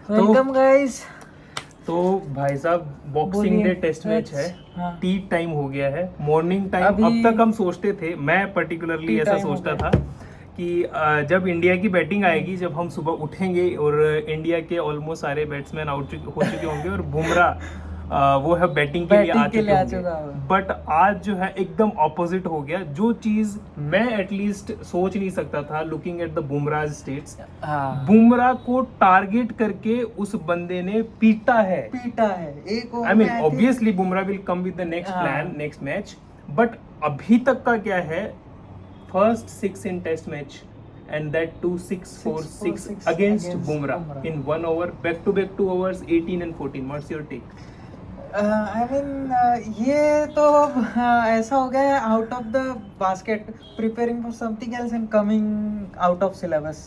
Welcome guys. तो भाई साहब बॉक्सिंग डे टेस्ट मैच है। हाँ। टी टाइम हो गया है, मॉर्निंग टाइम। अभी अब तक हम सोचते थे, मैं पर्टिकुलरली टी ऐसा टाइम हो सोचता गया। था कि जब इंडिया की बैटिंग आएगी, जब हम सुबह उठेंगे और इंडिया के ऑलमोस्ट सारे बैट्समैन हो चुके होंगे और बुमराह वो है बैटिंग के लिए आ बैटिंग के चुके लिए आ होंगे। चुका होगा। बट आज जो है एकदम ऑपोजिट हो गया। जो चीज मैं एटलीस्ट सोच नहीं सकता था looking at the Bumrah states, हाँ, बुमराह को टारगेट करके उस बंदे ने पीटा है। एक आई ओवर मीन में I think- obviously Bumrah will come with the next हाँ। प्लान नेक्स्ट मैच, बट अभी तक का क्या है, first 6 in test match and that 6 against Bumrah in 1 over, back to back 2 overs 18 and 14. What's your take? I mean, ये तो ऐसा हो गया है out of the basket, preparing for something else and coming out of syllabus.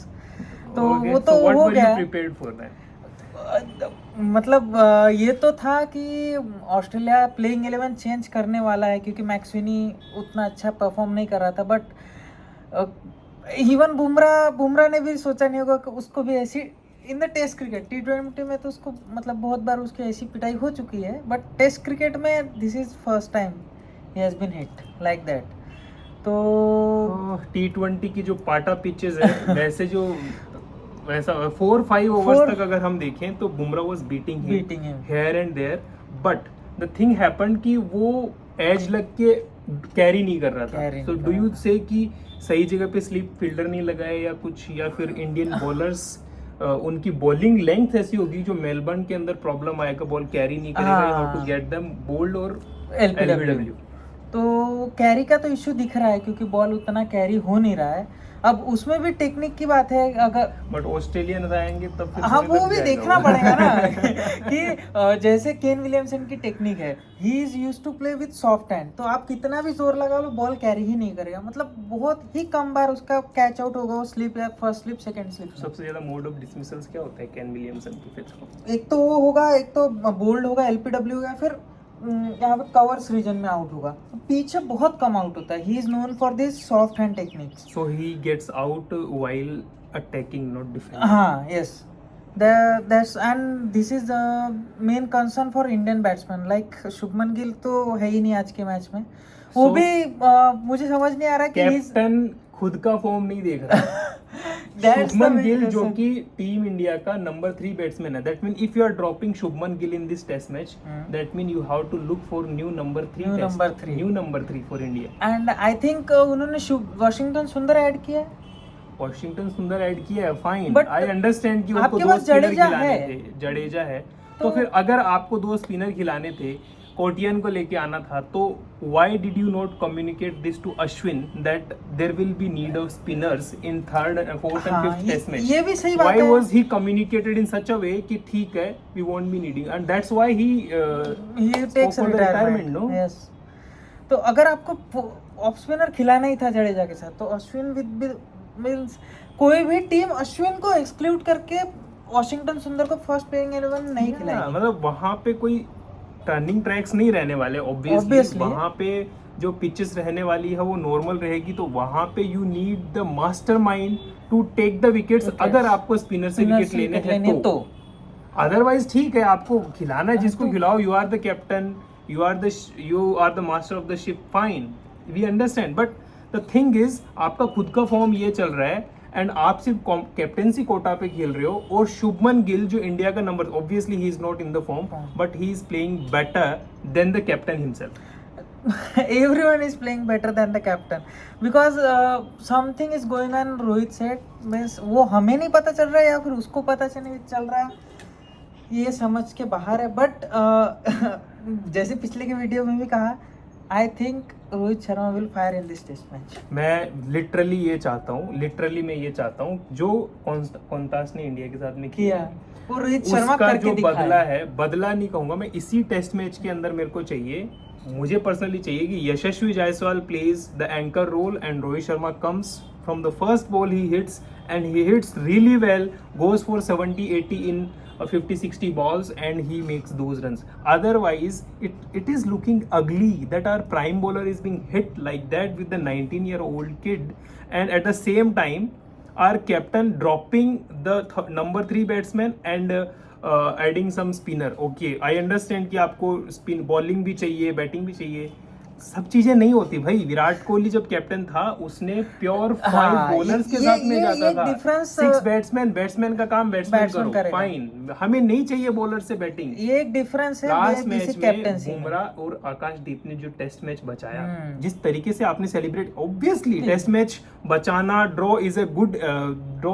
तो वो तो हो गया। Prepared for that? मतलब ये तो था कि ऑस्ट्रेलिया प्लेइंग 11 चेंज करने वाला है क्योंकि मैक्सवेनी उतना अच्छा परफॉर्म नहीं कर रहा था। बट इवन बुमराह ने भी सोचा नहीं होगा कि उसको भी ऐसी in the test cricket, T20 में तो उसको मतलब बहुत बार उसकी ऐसी पिटाई हो चुकी है, बट टेस्ट क्रिकेट में this is first time he has been hit like that. तो T20 की जो पाटा पिचेस है वैसे जो वैसा 4-5 ओवर्स तक अगर हम देखें तो Bumrah was beating him here and there, but the thing happened कि वो एज लग के कैरी नहीं कर रहा था। सो डू यू से कि सही जगह पे स्लिप फील्डर नहीं लगाए या कुछ, या फिर इंडियन बॉलर्स उनकी बॉलिंग लेंथ ऐसी होगी जो मेलबर्न के अंदर प्रॉब्लम आएगा, बॉल कैरी नहीं करेगा, how to get them bowled और एलबीडब्ल्यू। तो कैरी का तो इश्यू दिख रहा है क्योंकि बॉल उतना कैरी हो नहीं रहा है। अब उसमें भी टेक्निक की बात है, अगर बट ऑस्ट्रेलियन आएंगे तब फिर हाँ वो भी देखना पड़ेगा ना कि जैसे केन विलियमसन की टेक्निक है, he is used to play with soft hand, तो आप कितना भी जोर लगा लो बॉल कैरी ही नहीं करेगा। मतलब बहुत ही कम बार उसका कैच आउट होगा, वो स्लिप या फर्स्ट स्लिप सेकंड स्लिप। सबसे ज्यादा मोड ऑफ डिसमिसल्स क्या होता है केन विलियमसन की पिच को? एक तो वो होगा, एक तो बोल्ड होगा, एलपीडब्ल्यू होगा, फिर यहाँ पे कवर्स रीजन में आउट होगा। पीछे बहुत कम आउट होता है। He is known for this soft hand techniques. So he gets out while attacking not defending. हाँ, yes, that's and this is the main concern for Indian batsmen, like Shubman Gill तो है ही नहीं आज के मैच में। वो भी मुझे समझ नहीं आ रहा कि कैप्टन खुद का फॉर्म नहीं देख रहा। शुभमन गिल जो कि टीम इंडिया का नंबर 3 बैट्समैन है, that mean if you are dropping Shubman Gill in this test match, that mean you have to look for new number 3 for India. And I think उन्होंने वाशिंगटन सुंदर ऐड किया है। वाशिंगटन सुंदर ऐड किया है, fine, But I understand कि उनको 2 spinner खिलाने थे, जडेजा है, तो फिर अगर आपको 2 स्पिनर खिलाने थे, कोटियन को लेके आना था, तो why did you not communicate this to Ashwin that there will be need of spinners in 3rd, 4th and 5th test match? ये भी सही बात है। Why was he communicated in such a way कि ठीक है we won't be needing, and that's why he takes retirement, no? Yes. तो अगर आपको ऑफ स्पिनर खिलाना ही था जडेजा के साथ, तो अश्विन विद मींस कोई भी टीम अश्विन को एक्सक्लूड करके वाशिंगटन सुंदर को फर्स्ट प्लेइंग 11 नहीं खिलाएगी। मतलब वहां पे कोई टर्निंग ट्रैक्स नहीं रहने वाले ऑब्वियसली। वहां पे जो पिचेस रहने वाली है वो नॉर्मल रहेगी, तो वहां पे you need the mastermind to take the wickets अगर आपको स्पिनर से विकेट लेने हैं तो। अदरवाइज ठीक है, आपको खिलाना है जिसको खिलाओ, you are the captain, you are the master of the ship, fine, we understand. But the thing is आपका खुद का फॉर्म ये चल रहा है एंड आप सिर्फ कैप्टेंसी कोटा पे खेल रहे हो, और शुभमन गिल जो इंडिया का number, obviously he is not in the form, but he is playing better than the captain himself. Everyone is playing better than the captain because something is going on. Rohit सेठ means वो हमें नहीं पता चल रहा है या फिर उसको पता चल रहा है, ये समझ के बाहर है। बट जैसे पिछले के वीडियो में भी कहा, I think Rohit Sharma will fire in this test match. मैं लिटरली मैं ये चाहता हूँ जो कॉन्टास ने इंडिया के साथ में किया, वो रोहित शर्मा उसका करके जो दिखाया बदला है, बदला नहीं कहूंगा मैं, इसी टेस्ट मैच के अंदर मेरे को चाहिए, मुझे पर्सनली चाहिए कि Yashasvi Jaiswal plays the anchor role and Rohit Sharma comes from the first ball, he hits and he hits really well, goes for 70-80 in 50-60 balls and he makes those runs. Otherwise it is looking ugly that our prime bowler is being hit like that with the 19-year-old kid, and at the same time our captain dropping the number 3 batsman and adding some spinner. Okay, I understand कि आपको spin bowling भी चाहिए, batting भी चाहिए, सब चीजें नहीं होती भाई. विराट कोहली जब कैप्टन था उसने प्योर 5 बॉलर्स के साथ में जाता था. 6 बैट्समैन का काम बैट्समैन करो, फाइन. हमें नहीं चाहिए बॉलर से बैटिंग. ये एक डिफरेंस है. लास्ट मैच में बुमराह और आकाशदीप ने जो टेस्ट मैच बचाया, जिस तरीके से आपने सेलिब्रेट, ऑब्वियसली टेस्ट मैच बचाना, draw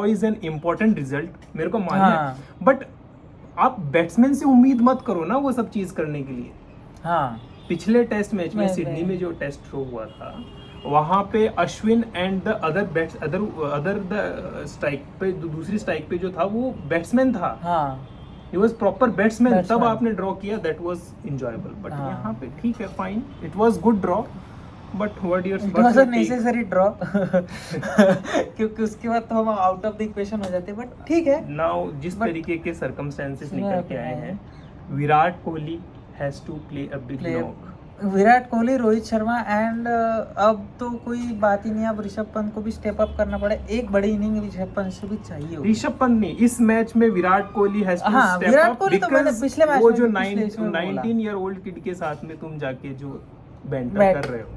is an important result, मेरे को मानना है. बट आप बैट्समैन से उम्मीद मत करो ना वो सब चीज करने के लिए. हाँ, पिछले टेस्ट मैच में सिडनी में जो टेस्ट शो हुआ था, वहां पे Ashwin and the other the strike पे, दूसरी स्ट्राइक पे जो था वो बैट्समैन था. He was proper batsman. तब आपने ड्रॉ किया, दैट वाज एंजॉयबल. बट यहाँ पे ठीक है, fine, it was good draw, but what your necessary draw क्योंकि उसके बाद तो हम आउट ऑफ द इक्वेशन हो जाते. बट ठीक है, नाउ जिस तरीके के सर्कमस्टेंसेस निकल के आए हैं, Virat Kohli has to play a big knock. Virat Kohli, Rohit Sharma and अब तो कोई बात ही नहीं. अब ऋषभ पंत को भी स्टेप अप करना पड़े. एक बड़ी इनिंग ऋषभ पंत से भी चाहिए. ऋषभ पंत नहीं, इस मैच में Virat Kohli has to step up. तो मैंने पिछले मैच वो जो 19 ईयर ओल्ड किड के साथ में तुम जाके जो बैंटर कर रहे हो,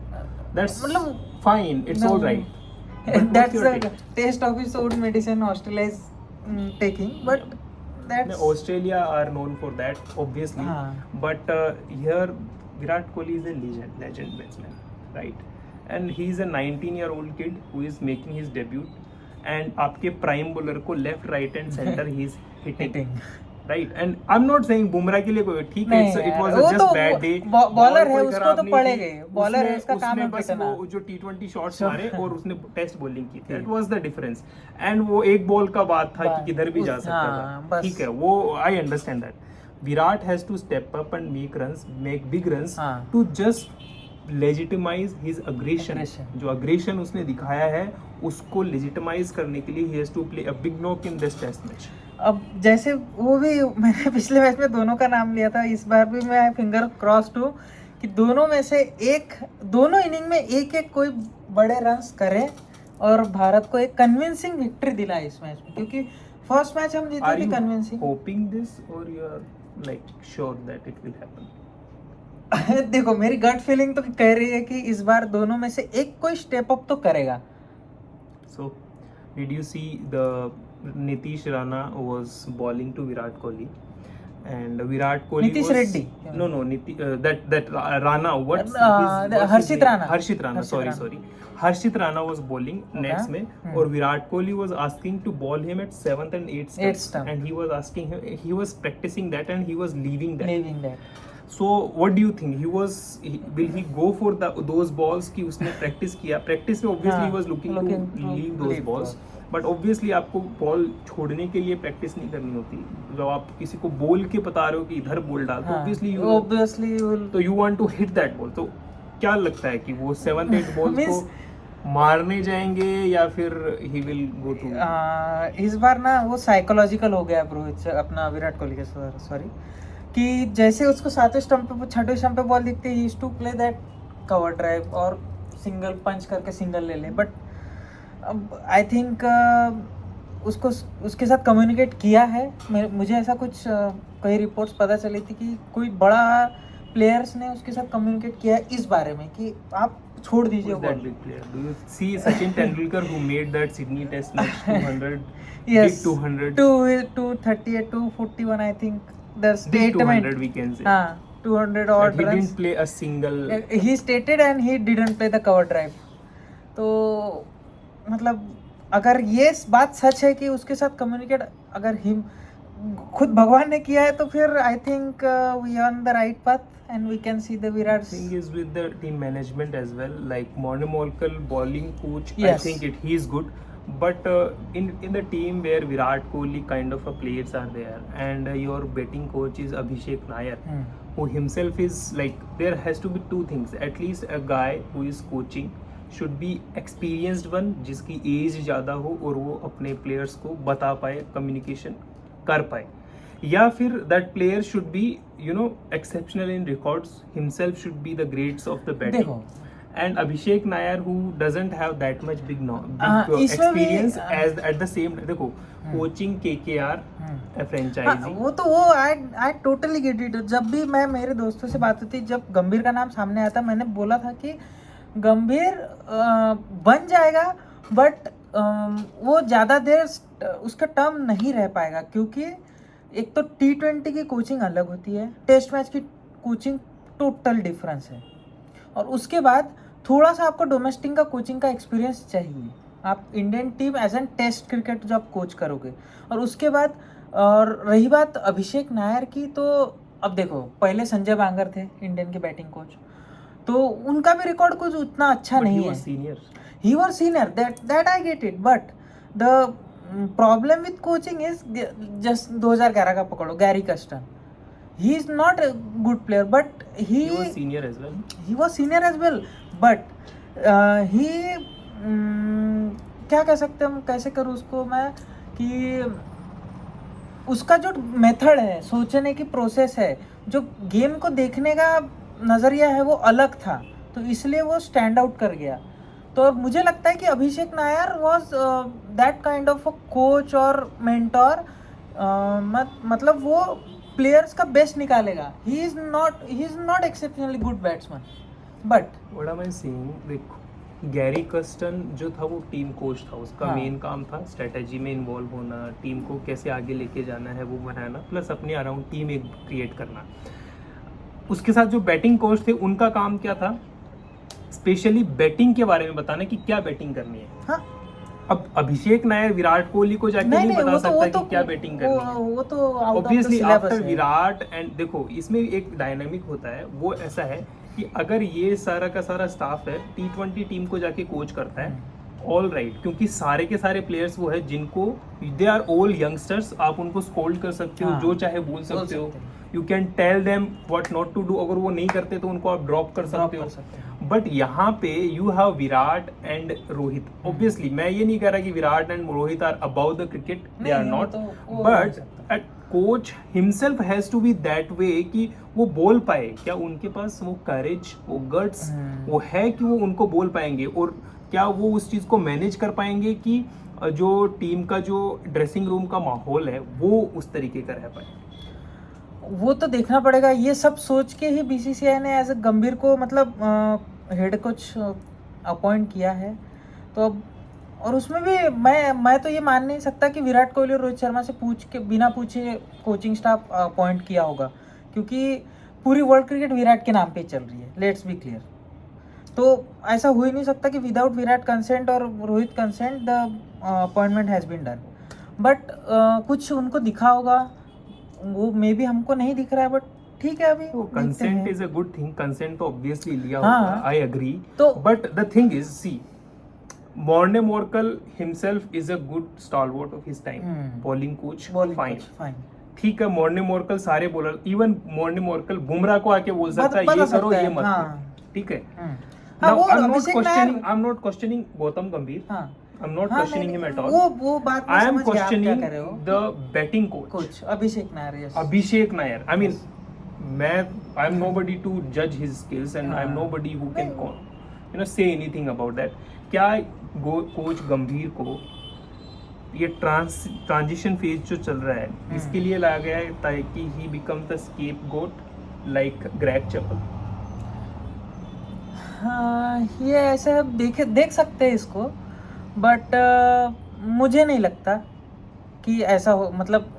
दैट्स मतलब fine, it's alright. That's a test of his own medicine Australia is taking. But Australia are known for that, obviously. But here Virat Kohli is a legend batsman, right? And he is a 19-year-old kid who is making his debut. And आपके prime bowler को left, right and center he is hitting. Right? And I'm not saying Bumrah के लिए कोई ठीक है, it was just bad day. Bowler है, उसको तो पड़ेगा. बॉलर है, उसका काम है पिटना. वो जो T20 शॉट्स मारे और उसने टेस्ट बॉलिंग की, that was the difference. And वो एक बॉल का बात था कि किधर भी जा सकता था. ठीक है, वो I understand that. Virat has to step up and make big runs to just legitimize his aggression. जो aggression उसने दिखाया है उसको legitimize करने के लिए he has to play a big knock in this test match. अब जैसे वो भी मैंने पिछले मैच में दोनों का नाम लिया था, इस बार भी मैं फिंगर क्रॉस्ड हूँ कि दोनों में से दोनों इनिंग में एक कोई बड़े रन्स करे और भारत को एक कन्विंसिंग विक्ट्री दिलाए इस मैच में. क्योंकि फर्स्ट मैच हम जीते थे कन्विंसिंग. होपिंग दिस और you are like sure that it will happen? देखो, मेरी गट फीलिंग तो कह रही है कि इस बार दोनों में से एक कोई स्टेप अप तो करेगा. So did you see the Nitish Rana was bowling to Virat Kohli, and Virat Kohli Nitish Reddy. No, that Rana. What? Harshit Rana. Sorry. Harshit Rana was bowling nets में, और Virat Kohli was asking to bowl him at 7th and 8th stump, and he was asking him, he was practicing that and he was leaving that. So what do you think? Will he go for those balls कि उसने practice किया? Practice में obviously he was looking to leave those balls. But obviously आपको ball छोड़ने के लिए practice नहीं करनी होती. जब आप किसी को बोल के बता रहे हो कि इधर बॉल डाल, तो ऑब्वियसली तो you want to hit that ball. तो क्या लगता है कि वो 7-8 बॉल्स को मारने जाएंगे या फिर ही विल गो टू? इस बार ना वो साइकोलॉजिकल हो गया रोहित अपना विराट कोहली के, सॉरी, कि जैसे उसको 7वें स्टंप पे 6वें स्टंप पे बॉल दिखते ही to play that cover drive और सिंगल पंच करके सिंगल ले ले. बट आई थिंक उसको उसके साथ कम्युनिकेट किया है. मुझे ऐसा कुछ कई रिपोर्ट्स पता चली थी कि कोई बड़ा प्लेयर्स ने उसके साथ कम्युनिकेट किया है इस बारे में कि आप छोड़ दीजिए ball. Do you see Sachin Tendulkar who made that Sydney Test match 200? Yes, big 200. 238, 241 I think. The statement 200 we can say. 200 odd runs. He runs. didn't play a single. He stated and he didn't play the cover drive. तो मतलब अगर ये बात सच है कि उसके साथ communicate अगर हिम खुद भगवान ने किया है तो फिर I think we are on the right path and we can see the Virat. Thing is with the team management as well, like Monu Molkar bowling coach. Yes. I think he is good, but in the team where Virat Kohli kind of players are there and your batting coach is Abhishek Nair, who himself is like, there has to be two things. At least a guy who is coaching should be experienced one, जिसकी as ज़्यादा हो और वो अपने players को बता पाए, communication कर पाए, या फिर that player should be exceptional in records, himself should be the greats of the batting. and Abhishek Nair who doesn't have that much big इसमें भी, experience as at the same देखो कोचिंग KKR फ्रेंचाइजी वो I totally get it. जब भी मैं मेरे दोस्तों से बात होती, जब गंभीर का नाम सामने आया था, मैंने बोला था कि गंभीर बन जाएगा, बट वो ज़्यादा देर उसका टर्म नहीं रह पाएगा, क्योंकि एक तो T20 की कोचिंग अलग होती है, टेस्ट मैच की कोचिंग टोटल डिफरेंस है, और उसके बाद थोड़ा सा आपको डोमेस्टिक का कोचिंग का एक्सपीरियंस चाहिए। आप Indian team as an test cricket जो आप कोच करोगे, और उसके बाद और रही बात अभिषेक नायर की, तो अब देखो पहले संजय बांगर थे इंडियन के बैटिंग कोच, तो उनका भी रिकॉर्ड कुछ उतना अच्छा नहीं है। He was senior, that I get it, but the problem with coaching is just 2011 का पकड़ो Gary Kirsten, he is not a good player, but he was senior as well. He was senior as well, but he क्या कह सकते हैं हम, कैसे करूँ उसको मैं, कि उसका जो मेथड है, सोचने की प्रोसेस है, जो गेम को देखने का नज़रिया है, वो अलग था, तो इसलिए वो स्टैंड आउट कर गया। तो मुझे लगता है कि Abhishek Nayar was that kind of a coach और मेंटोर, मतलब वो प्लेयर्स का बेस्ट निकालेगा। He is not exceptionally good batsman, but what am I saying, देखो गैरी कस्टन जो था वो टीम कोच था, उसका मेन काम था स्ट्रेटेजी में इन्वॉल्व होना, टीम को कैसे आगे लेके जाना है वो बनाना, प्लस अपने अराउंड टीम एक क्रिएट करना। उसके साथ जो बैटिंग कोच थे उनका काम क्या था, स्पेशली बैटिंग के बारे में बताना कि क्या बैटिंग करनी है। हाँ, अब अभिषेक नायर विराट कोहली को जाके नहीं बता सकता कि क्या बैटिंग करनी है, वो तो ऑब्वियसली आफ्टर विराट। एंड देखो इसमें एक डायनामिक होता है, वो ऐसा है कि अगर ये सारा का सारा स्टाफ है T20 टीम को जाके कोच करता है, ऑल राइट, क्योंकि सारे के सारे प्लेयर्स वो है जिनको दे आर ऑल यंगस्टर्स, आप उनको स्कोल्ड कर सकते हो, जो चाहे बोल सकते हो, you can tell them what not to do, अगर वो नहीं करते तो उनको आप ड्रॉप कर सकते हो। बट यहाँ पे you have Virat and Rohit. Obviously मैं ये नहीं कह रहा कि Virat and Rohit are about the cricket, they are not, but coach himself has to be that way कि वो बोल पाए, क्या उनके पास वो करेज, वो गट्स वो है कि वो उनको बोल पाएंगे, और क्या वो उस चीज़ को मैनेज कर पाएंगे कि जो टीम का जो ड्रेसिंग रूम का माहौल है वो उस तरीके का रह पाए। वो तो देखना पड़ेगा। ये सब सोच के ही BCCI ने एज ए गंभीर को मतलब हेड कोच अपॉइंट किया है। तो अब और उसमें भी मैं तो ये मान नहीं सकता कि विराट कोहली और रोहित शर्मा से पूछ के बिना पूछे कोचिंग स्टाफ अपॉइंट किया होगा, क्योंकि पूरी वर्ल्ड क्रिकेट विराट के नाम पे चल रही है, लेट्स बी क्लियर। तो ऐसा हो ही नहीं सकता कि विदाउट विराट कंसेंट और Rohit consent the appointment has been done. But कुछ उनको दिखा होगा, वो मे बी हमको नहीं दिख रहा है, बट ठीक है। अभी consent is a good thing, consent तो ऑब्वियसली लिया होगा, I agree, but the thing is, see Morne Morkel himself is a good stalwart of his time, bowling coach, fine. ठीक है, Morne Morkel सारे bowler, even Morne Morkel Bumrah को आके बोल सकता है ये करो ये मत करो, ठीक है। Now I'm not questioning Gautam Gambhir, I'm not questioning him at all. वो बात I am questioning the batting coach Abhishek Nair, yes. Abhishek Nair, I mean I'm nobody to judge his skills and I'm nobody who can say anything about that. क्या coach गंभीर को ये transition phase जो चल रहा है इसके लिए लाया गया है ताकि he become the scapegoat like Greg Chappell? हाँ, ये ऐसे देख सकते हैं इसको, बट मुझे नहीं लगता कि ऐसा हो। मतलब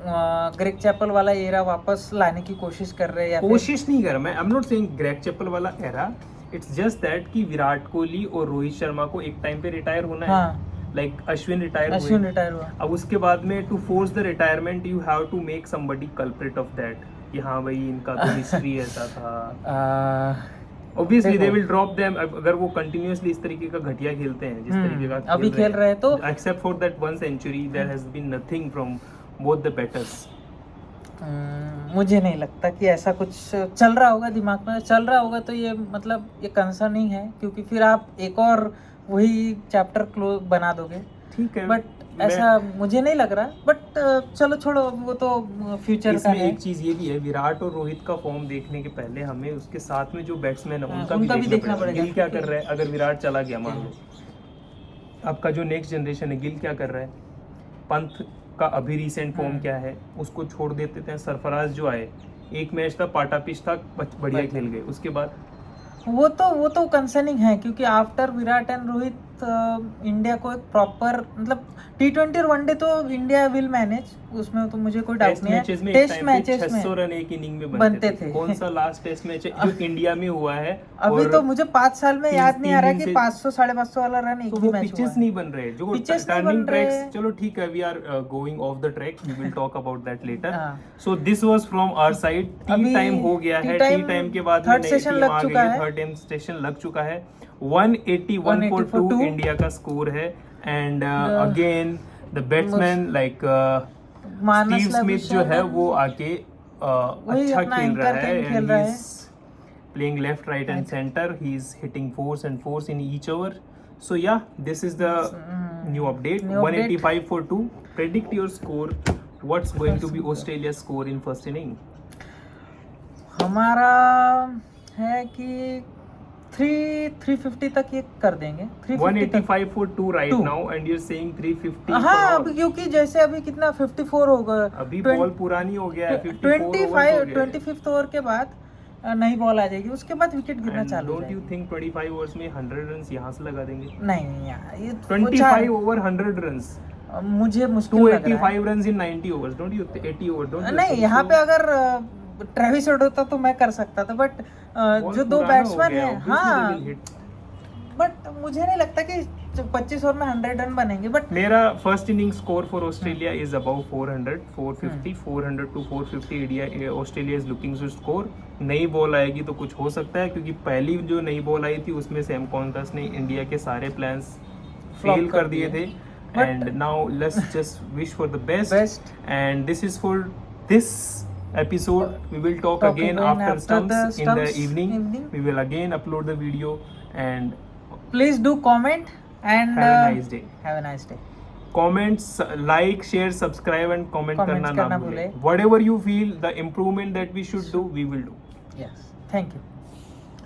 ग्रेग चैपल वाला एरा वापस लाने की कोशिश कर रहे हैं, कोशिश नहीं कर रहा मैं, I am not saying Greg Chappell वाला एरा, इट्स जस्ट दैट कि विराट कोहली और रोहित शर्मा को एक टाइम पे रिटायर होना है, लाइक अश्विन रिटायर हुआ। अब उसके बाद में to force the retirement you have to make somebody culprit of that, कि हाँ भाई इनका तो हिस्ट्री ऐसा था। Obviously they will drop them अगर वो कंटिन्यूअसली इस तरीके का घटिया खेलते हैं जिस तरीके का अभी खेल रहे हैं, तो except for that one century there has been nothing from both the batters. मुझे नहीं लगता कि ऐसा कुछ चल रहा होगा, दिमाग में चल रहा होगा तो ये मतलब ये कंसर्न नहीं है, क्योंकि फिर आप एक और वही चैप्टर क्लोज बना दोगे, ठीक है। बट ऐसा मुझे नहीं लग रहा, बट चलो छोड़ो, वो तो फ्यूचर का इसमें है। एक चीज ये भी है, विराट और रोहित का फॉर्म देखने के पहले हमें उसके साथ में जो बैट्समैन है हाँ, उनका भी देखना पड़ेगा। गिल क्या कर रहा है, अगर विराट चला गया मान लो, आपका जो नेक्स्ट जनरेशन है, गिल क्या कर रहा है, पंत का अभी रिसेंट फॉर्म क्या है, उसको छोड़ देते थे। सरफराज जो आए, एक मैच था, पाटा पिच था, बढ़िया खेल गए, उसके बाद वो तो कंसर्निंग है, क्योंकि after Virat and Rohit India को एक प्रॉपर, मतलब T20 और वनडे तो इंडिया विल मैनेज, उसमें तो मुझे कोई डाउट नहीं है। टेस्ट मैचेस में 600 रन एक इनिंग में बनते थे। कौन सा लास्ट टेस्ट मैच है जो इंडिया में हुआ है? अभी तो मुझे 5 साल में याद नहीं आ रहा कि 500 550 वाला रन एक तो भी वो मैच हुआ पिचेस है। नहीं बन रहे, जो Pitches नहीं टर्निंग बन रहे। ट्रैक्स, चलो ठीक है, we are going off the track, we will talk about that later. हाँ। So this was from our side. टी अभी टाइम हो गया है, tea टी time टाइम के बाद third session लग चुका है। थर्ड टाइम स्टेशन लग चुका है। 181 for 2 इंडिया का स्कोर है, and again the batsman like Steve Smith जो है वो आके अच्छा खेल रहा है, and he is playing left, right and center. He is hitting fours and fours in each over. So yeah, this is the new update. 185 for 2. Predict your score. What's going to be Australia's score in first inning? हमारा है कि 350 तक ये कर देंगे। 185 for 2 right 2. now, and you're saying 350 हाँ, for all. अभी क्योंकि जैसे अभी कितना 54 होगा, अभी बॉल पुरानी हो गया है, 54 overs हो गया है। 25th ओवर के बाद नई बॉल आ जाएगी, उसके बाद विकेट गिरना And चालू हो don't you जाएगी। think 25 overs में 100 runs यहाँ से लगा देंगे? नहीं यार, ये 25 over 100 runs. मुझे मुश्किल लग रहा 285 runs in 90 overs. Don't you 80 overs? Don't है। you नहीं, think यहाँ so? पे अगर ट्रेविस हेड होता तो मैं कर सकता था, बट जो दो बैट्समैन है, हाँ, बट मुझे नहीं लगता कि 25 ओवर में 100 रन बनेंगे। बट मेरा first inning score for Australia is about 400, 450, 400 to 450 India Australia is looking to score. नई बॉल आएगी तो कुछ हो सकता है, क्योंकि पहली जो नई बॉल आई थी उसमें सैम कॉन्टस ने इंडिया के सारे प्लान्स फेल कर दिए थे। And now let's just wish for the best, and this is for this episode. We will talk again after stumps in the evening. We will again upload the video, and please do comment and have a nice day. Have a nice day. Comments, like, share, subscribe and comment करना ना भूलें. भूलें. Whatever you feel the improvement that we should do, we will do. Yes, thank you.